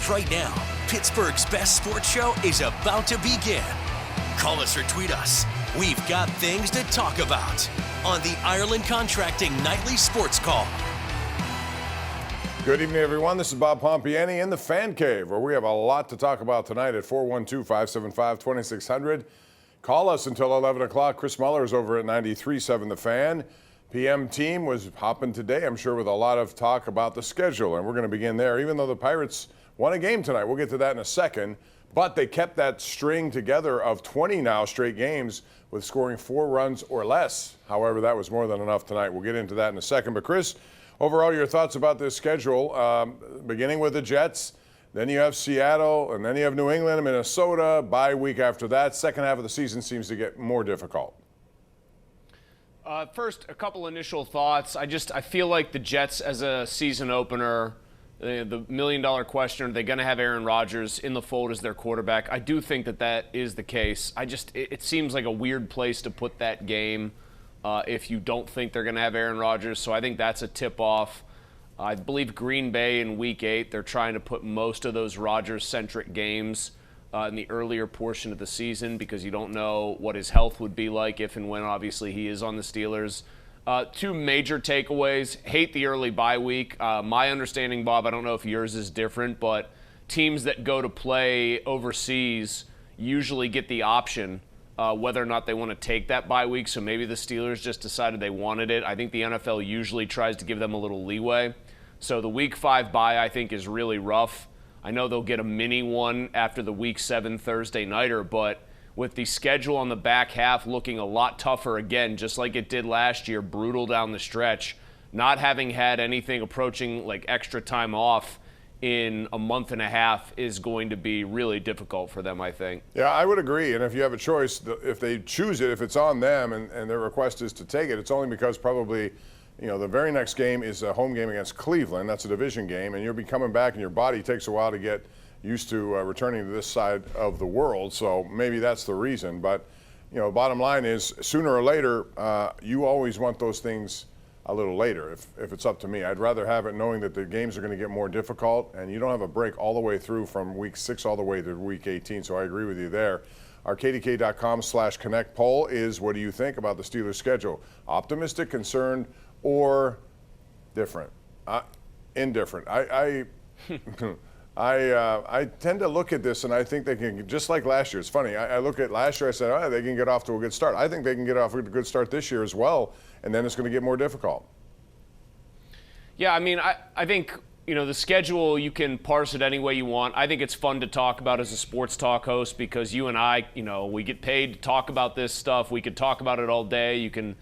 Right now, Pittsburgh's best sports show is about to begin. Call us or tweet us. We've got things to talk about on the Ireland Contracting Nightly Sports Call. Good evening, everyone. This is Bob Pompeani in the Fan Cave, where we have a lot to talk about tonight at 412-575-2600. Call us until 11 o'clock. Chris Mueller is over at 93.7 The Fan. PM team was hopping today, I'm sure, with a lot of talk about the schedule, and we're going to begin there. Even though the Pirates won a game tonight, we'll get to that in a second, but they kept that string together of 20 now straight games with scoring 4 runs or less. However, that was more than enough tonight. We'll get into that in a second. But Chris, overall, your thoughts about this schedule, beginning with the Jets, then you have Seattle, and then you have New England and Minnesota, bye week after that. Second half of the season seems to get more difficult. First, a couple initial thoughts. I feel like the Jets as a season opener, the million-dollar question, are they going to have Aaron Rodgers in the fold as their quarterback? I do think that is the case. It seems like a weird place to put that game if you don't think they're going to have Aaron Rodgers. So I think that's a tip-off. I believe Green Bay in Week 8, they're trying to put most of those Rodgers-centric games in the earlier portion of the season because you don't know what his health would be like if and when, obviously, he is on the Steelers. 2 major takeaways. Hate the early bye week. My understanding, Bob, I don't know if yours is different, but teams that go to play overseas usually get the option whether or not they want to take that bye week. So maybe the Steelers just decided they wanted it. I think the NFL usually tries to give them a little leeway. So the Week 5 bye, I think, is really rough. I know they'll get a mini one after the Week 7 Thursday nighter, but with the schedule on the back half looking a lot tougher again, just like it did last year, brutal down the stretch, not having had anything approaching like extra time off in a month and a half is going to be really difficult for them, I think. Yeah, I would agree. And if you have a choice, if they choose it, if it's on them and their request is to take it, it's only because probably the very next game is a home game against Cleveland. That's a division game, and you'll be coming back, and your body takes a while to get used to returning to this side of the world. So maybe that's the reason. But, bottom line is sooner or later, you always want those things a little later, if it's up to me. I'd rather have it knowing that the games are going to get more difficult, and you don't have a break all the way through from Week 6 all the way to Week 18. So I agree with you there. Our KDKA.com/Connect poll is, what do you think about the Steelers' schedule? Optimistic, concerned, or different? Indifferent. I tend to look at this and I think they can, just like last year. It's funny. I look at last year, I said, they can get off to a good start. I think they can get off to a good start this year as well, and then it's going to get more difficult. Yeah, I mean, I think, the schedule, you can parse it any way you want. I think it's fun to talk about as a sports talk host because you and I, we get paid to talk about this stuff. We could talk about it all day. You can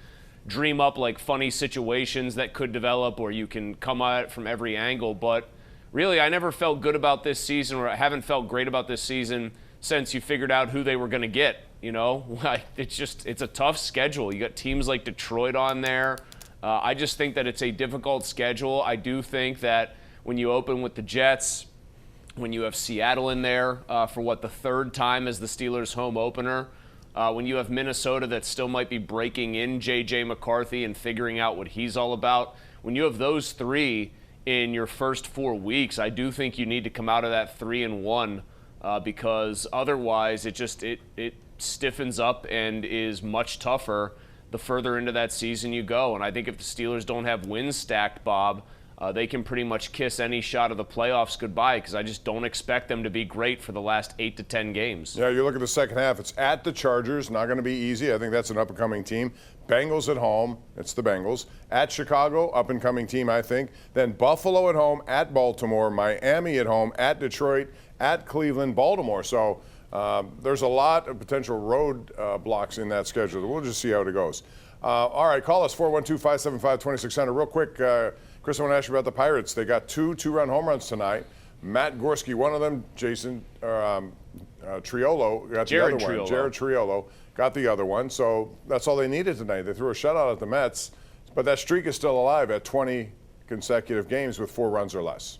dream up like funny situations that could develop, or you can come at it from every angle. But really, I never felt good about this season, or I haven't felt great about this season since you figured out who they were going to get. It's a tough schedule. You got teams like Detroit on there. I just think that it's a difficult schedule. I do think that when you open with the Jets, when you have Seattle in there for the 3rd time as the Steelers' home opener, when you have Minnesota that still might be breaking in J.J. McCarthy and figuring out what he's all about, when you have those 3 in your first 4 weeks, I do think you need to come out of that 3-1 because otherwise it stiffens up and is much tougher the further into that season you go. And I think if the Steelers don't have wins stacked, Bob, they can pretty much kiss any shot of the playoffs goodbye because I just don't expect them to be great for the last 8 to 10 games. Yeah, you look at the second half. It's at the Chargers. Not going to be easy. I think that's an up-and-coming team. Bengals at home. It's the Bengals. At Chicago, up-and-coming team, I think. Then Buffalo at home, at Baltimore. Miami at home, at Detroit, at Cleveland, Baltimore. So there's a lot of potential road blocks in that schedule. We'll just see how it goes. All right, call us, 412-575-2600. Real quick, Chris, I want to ask you about the Pirates. They got 2 two-run home runs tonight. Matt Gorski, one of them. Jared Triolo got the other one. Jared Triolo got the other one. So that's all they needed tonight. They threw a shutout at the Mets, but that streak is still alive at 20 consecutive games with 4 runs or less.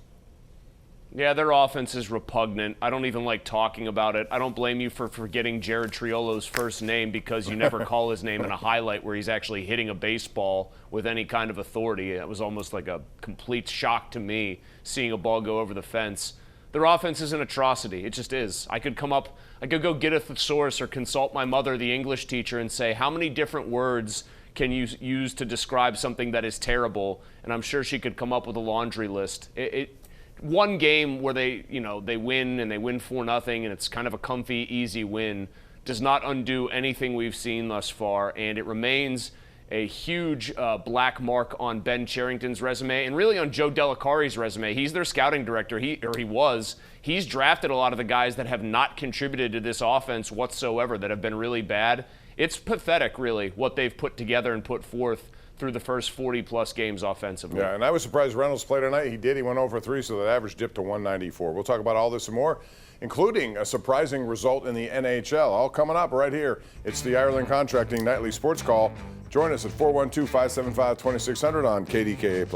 Yeah, their offense is repugnant. I don't even like talking about it. I don't blame you for forgetting Jared Triolo's first name because you never call his name in a highlight where he's actually hitting a baseball with any kind of authority. It was almost like a complete shock to me seeing a ball go over the fence. their offense is an atrocity. It just is. I could go get a thesaurus or consult my mother, the English teacher, and say, how many different words can you use to describe something that is terrible? And I'm sure she could come up with a laundry list. One game where they win and they win 4-0 and it's kind of a comfy, easy win does not undo anything we've seen thus far, and it remains a huge black mark on Ben Cherington's resume and really on Joe Delicari's resume. He's their scouting director. He was. He's drafted a lot of the guys that have not contributed to this offense whatsoever, that have been really bad. It's pathetic, really, what they've put together and put forth through the first 40-plus games offensively. Yeah, and I was surprised Reynolds played tonight. He did. He went over 3, so that average dipped to 194. We'll talk about all this and more, including a surprising result in the NHL. All coming up right here. It's the Ireland Contracting Nightly Sports Call. Join us at 412-575-2600 on KDKA+.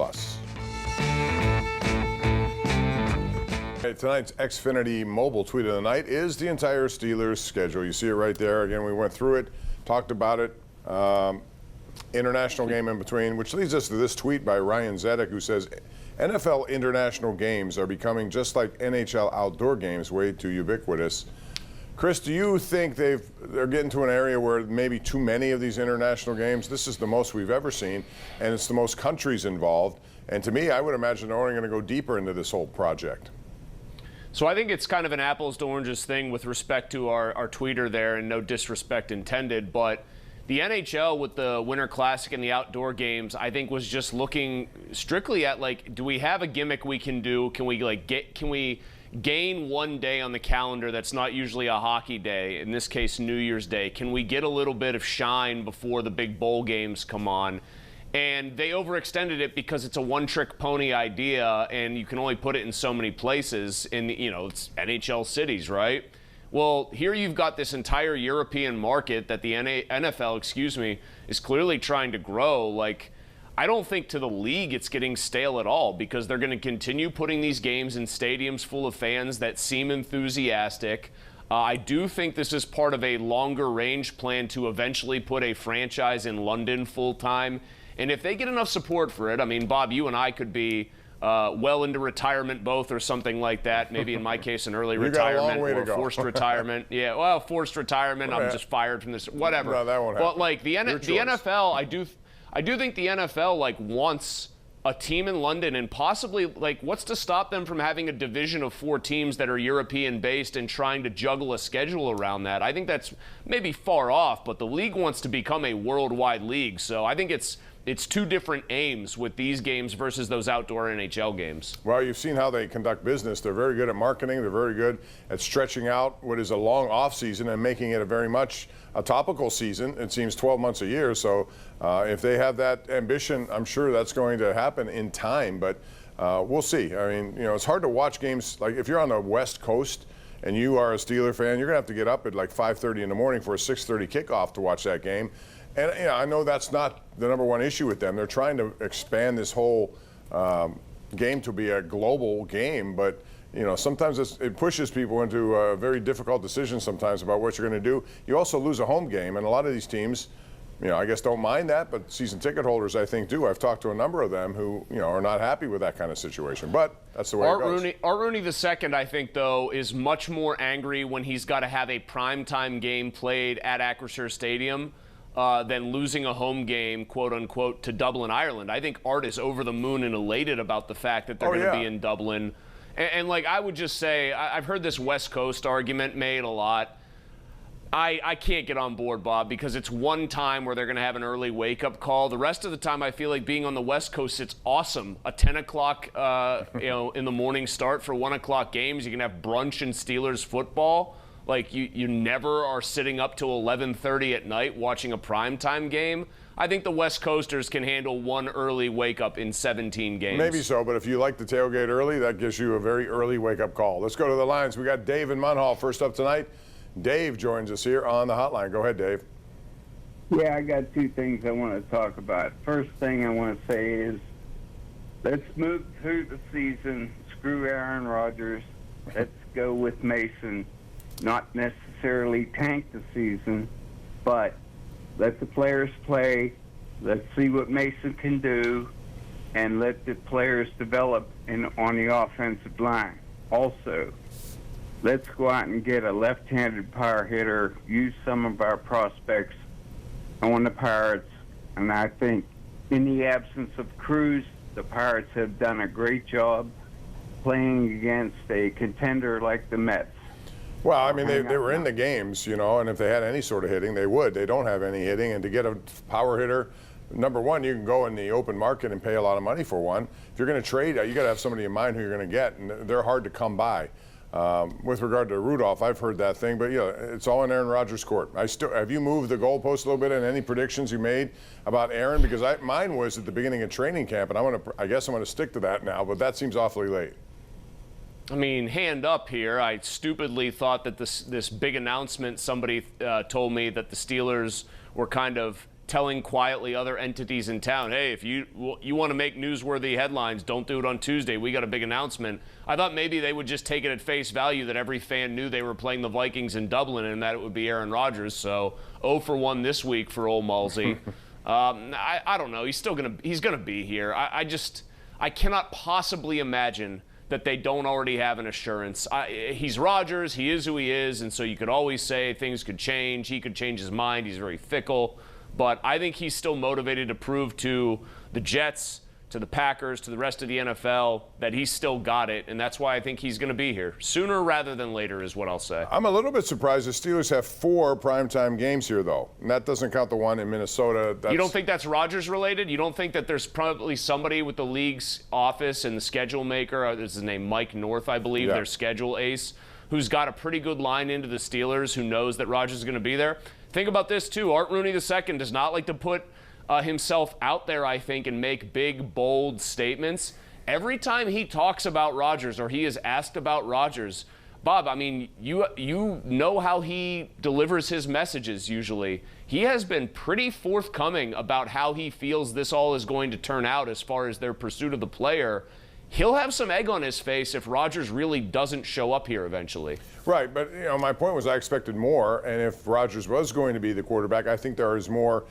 Tonight's Xfinity mobile tweet of the night is the entire Steelers schedule. You see it right there. Again, we went through it, talked about it. International game in between, which leads us to this tweet by Ryan Zedek, who says, NFL international games are becoming just like NHL outdoor games, way too ubiquitous. Chris, do you think they're getting to an area where maybe too many of these international games? This is the most we've ever seen, and it's the most countries involved. And to me, I would imagine they're only going to go deeper into this whole project. So I think it's kind of an apples to oranges thing with respect to our tweeter there, and no disrespect intended, but the NHL with the Winter Classic and the outdoor games, I think, was just looking strictly at, like, do we have a gimmick we can do? Can we gain one day on the calendar that's not usually a hockey day, in this case New Year's Day? Can we get a little bit of shine before the big bowl games come on? And they overextended it because it's a one-trick pony idea, and you can only put it in so many places in, it's NHL cities, right? Well, here you've got this entire European market that the NFL, is clearly trying to grow. Like, I don't think to the league it's getting stale at all, because they're going to continue putting these games in stadiums full of fans that seem enthusiastic. I do think this is part of a longer range plan to eventually put a franchise in London full time. And if they get enough support for it, I mean, Bob, you and I could be well into retirement both, or something like that. Maybe in my case, an early retirement or a forced retirement. Yeah, well, forced retirement. I'm just fired from this. Whatever. No, that won't happen. But like the NFL, I do think the NFL wants a team in London, and possibly what's to stop them from having a division of 4 teams that are European based and trying to juggle a schedule around that? I think that's maybe far off, but the league wants to become a worldwide league. So I think it's 2 different aims with these games versus those outdoor NHL games. Well, you've seen how they conduct business. They're very good at marketing. They're very good at stretching out what is a long off season and making it a very much a topical season. It seems 12 months a year. So if they have that ambition, I'm sure that's going to happen in time. But we'll see. I mean, it's hard to watch games. Like if you're on the West Coast and you are a Steeler fan, you're going to have to get up at like 5:30 in the morning for a 6:30 kickoff to watch that game. And I know that's not the number one issue with them. They're trying to expand this whole game to be a global game, but sometimes it pushes people into very difficult decisions sometimes about what you're going to do. You also lose a home game, and a lot of these teams, I guess don't mind that, but season ticket holders, I think, do. I've talked to a number of them who, are not happy with that kind of situation, but that's the way it goes. Art Rooney II, I think, though, is much more angry when he's got to have a primetime game played at Acrisure Stadium than losing a home game, quote unquote, to Dublin, Ireland. I think Art is over the moon and elated about the fact that they're going to be in Dublin. And I would just say, I've heard this West Coast argument made a lot. I can't get on board, Bob, because it's one time where they're going to have an early wake-up call. The rest of the time, I feel like being on the West Coast, it's awesome. A 10 o'clock, in the morning start for 1 o'clock games. You can have brunch and Steelers football. Like, you never are sitting up till 11:30 at night watching a primetime game. I think the West Coasters can handle one early wake-up in 17 games. Maybe so, but if you like to tailgate early, that gives you a very early wake-up call. Let's go to the lines. We got Dave in Munhall first up tonight. Dave joins us here on the hotline. Go ahead, Dave. Yeah, I got 2 things I want to talk about. First thing I want to say is let's move through the season. Screw Aaron Rodgers. Let's go with Mason. Not necessarily tank the season, but let the players play. Let's see what Mason can do, and let the players develop on the offensive line. Also, let's go out and get a left-handed power hitter, use some of our prospects on the Pirates, and I think in the absence of Cruz, the Pirates have done a great job playing against a contender like the Mets. Well, I mean, they were in the games, you know, and if they had any sort of hitting, they would. They don't have any hitting, and to get a power hitter, number one, you can go in the open market and pay a lot of money for one. If you're going to trade, you got to have somebody in mind who you're going to get, and they're hard to come by. With regard to Rudolph, I've heard that thing, but yeah, it's all in Aaron Rodgers' court. Have you moved the goalpost a little bit in any predictions you made about Aaron? Because mine was at the beginning of training camp, and I guess I'm going to stick to that now, but that seems awfully late. I mean, hand up here, I stupidly thought that this big announcement, somebody told me that the Steelers were kind of telling quietly other entities in town, hey, if you want to make newsworthy headlines, don't do it on Tuesday. We got a big announcement. I thought maybe they would just take it at face value that every fan knew they were playing the Vikings in Dublin and that it would be Aaron Rodgers. So 0 for 1 this week for old Malsey. I don't know. He's gonna be here. I cannot possibly imagine that they don't already have an assurance. He's Rodgers. He is who he is, and so you could always say things could change. He could change his mind. He's very fickle. But I think he's still motivated to prove to the Jets, to the Packers, to the rest of the NFL that he's still got it, and that's why I think he's going to be here. Sooner rather than later is what I'll say. I'm a little bit surprised the Steelers have 4 primetime games here, though, and that doesn't count the one in Minnesota. You don't think that's Rodgers related? You don't think that there's probably somebody with the league's office and the schedule maker, this is his name, Mike North, I believe, their schedule ace, who's got a pretty good line into the Steelers, who knows that Rodgers is going to be there? Think about this, too. Art Rooney II does not like to put himself out there, I think, and make big, bold statements. Every time he talks about Rodgers or he is asked about Rodgers, Bob, I mean, you know how he delivers his messages usually. He has been pretty forthcoming about how he feels this all is going to turn out as far as their pursuit of the player. He'll have some egg on his face if Rodgers really doesn't show up here eventually. Right, but my point was I expected more, and if Rodgers was going to be the quarterback, I think there is more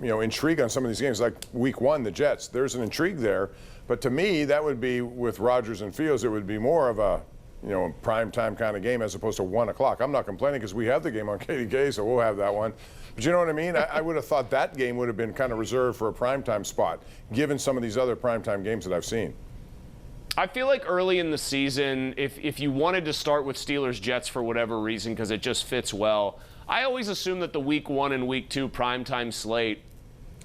intrigue on some of these games. Like Week 1, the Jets, there's an intrigue there. But to me, that would be with Rodgers and Fields, it would be more of a prime time kind of game as opposed to 1 o'clock. I'm not complaining because we have the game on KDKA, so we'll have that one. But you know what I mean? I would have thought that game would have been kind of reserved for a primetime spot, given some of these other primetime games that I've seen. I feel like early in the season, if you wanted to start with Steelers-Jets for whatever reason because it just fits well, I always assume that the Week 1 and Week 2 primetime slate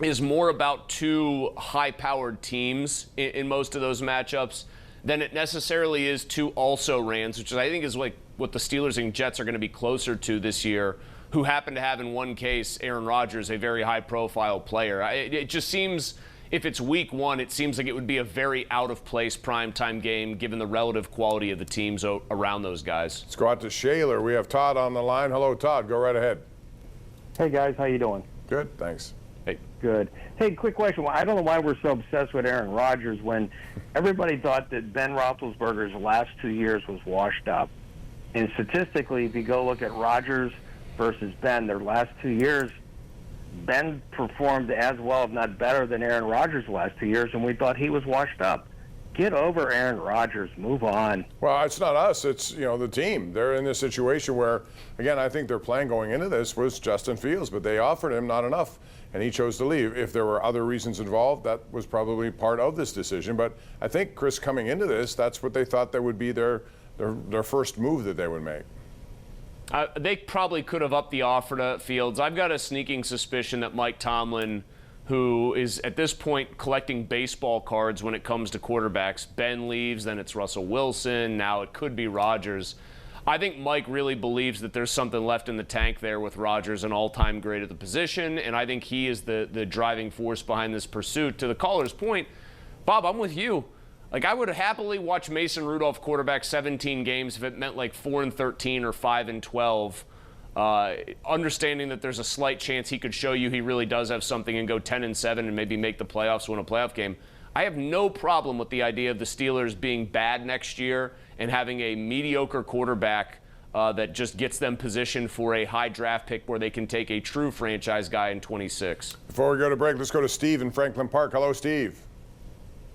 is more about 2 high-powered teams in most of those matchups than it necessarily is 2 also-rans, which I think is like what the Steelers and Jets are going to be closer to this year, who happen to have in one case Aaron Rodgers, a very high-profile player. It just seems... If it's Week 1, it seems like it would be a very out-of-place primetime game given the relative quality of the teams around those guys. Let's go out to Shaler. We have Todd on the line. Hello, Todd. Go right ahead. Hey, guys. How you doing? Good, thanks. Hey. Good. Hey, quick question. I don't know why we're so obsessed with Aaron Rodgers when everybody thought that Ben Roethlisberger's last 2 years was washed up. And statistically, if you go look at Rodgers versus Ben, their last 2 years, Ben performed as well, if not better, than Aaron Rodgers the last 2 years, and we thought he was washed up. Get over Aaron Rodgers. Move on. Well, it's not us. It's, the team. They're in this situation where, again, I think their plan going into this was Justin Fields, but they offered him not enough, and he chose to leave. If there were other reasons involved, that was probably part of this decision. But I think, Chris, coming into this, that's what they thought that would be their first move that they would make. They probably could have upped the offer to Fields. I've got a sneaking suspicion that Mike Tomlin, who is at this point collecting baseball cards when it comes to quarterbacks, Ben leaves, then it's Russell Wilson, now it could be Rodgers. I think Mike really believes that there's something left in the tank there with Rodgers, an all-time great at the position, and I think he is the driving force behind this pursuit. To the caller's point, Bob, I'm with you. Like, I would happily watch Mason Rudolph quarterback 17 games if it meant like 4-13 or 5-12, understanding that there's a slight chance he could show you he really does have something and go 10-7 and maybe make the playoffs, win a playoff game. I have no problem with the idea of the Steelers being bad next year and having a mediocre quarterback that just gets them positioned for a high draft pick where they can take a true franchise guy in 26. Before we go to break, let's go to Steve in Franklin Park. Hello, Steve.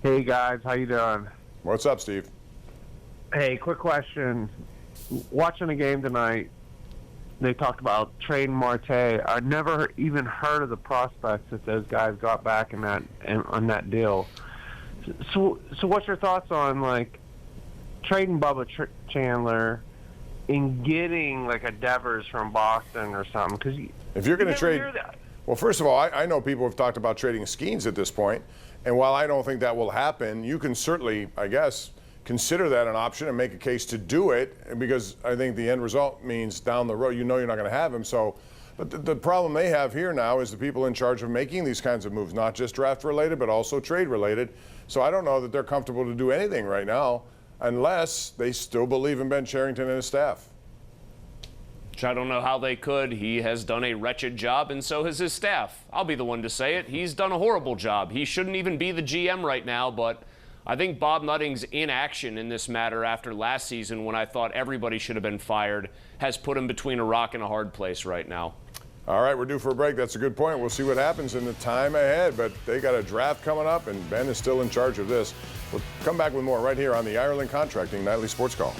Hey guys, how you doing? What's up, Steve? Hey, quick question. Watching the game tonight, they talked about trading Marte. I never even heard of the prospects that those guys got back on that deal. So what's your thoughts on like trading Bubba Chandler and getting like a Devers from Boston or something? Because if you're going to trade, hear that. well, first of all, I know people have talked about trading Skeens at this point, and while I don't think that will happen, you can certainly, I guess, consider that an option and make a case to do it, because I think the end result means down the road, you know you're not going to have him. So, but the problem they have here now is the people in charge of making these kinds of moves, not just draft related, but also trade related. So I don't know that they're comfortable to do anything right now unless they still believe in Ben Cherington and his staff. Which I don't know how they could. He has done a wretched job, and so has his staff. I'll be the one to say it. He's done a horrible job. He shouldn't even be the GM right now, but I think Bob Nutting's inaction in this matter after last season, when I thought everybody should have been fired, has put him between a rock and a hard place right now. All right, we're due for a break. That's a good point. We'll see what happens in the time ahead, but they got a draft coming up, and Ben is still in charge of this. We'll come back with more right here on the Ireland Contracting Nightly Sports Call.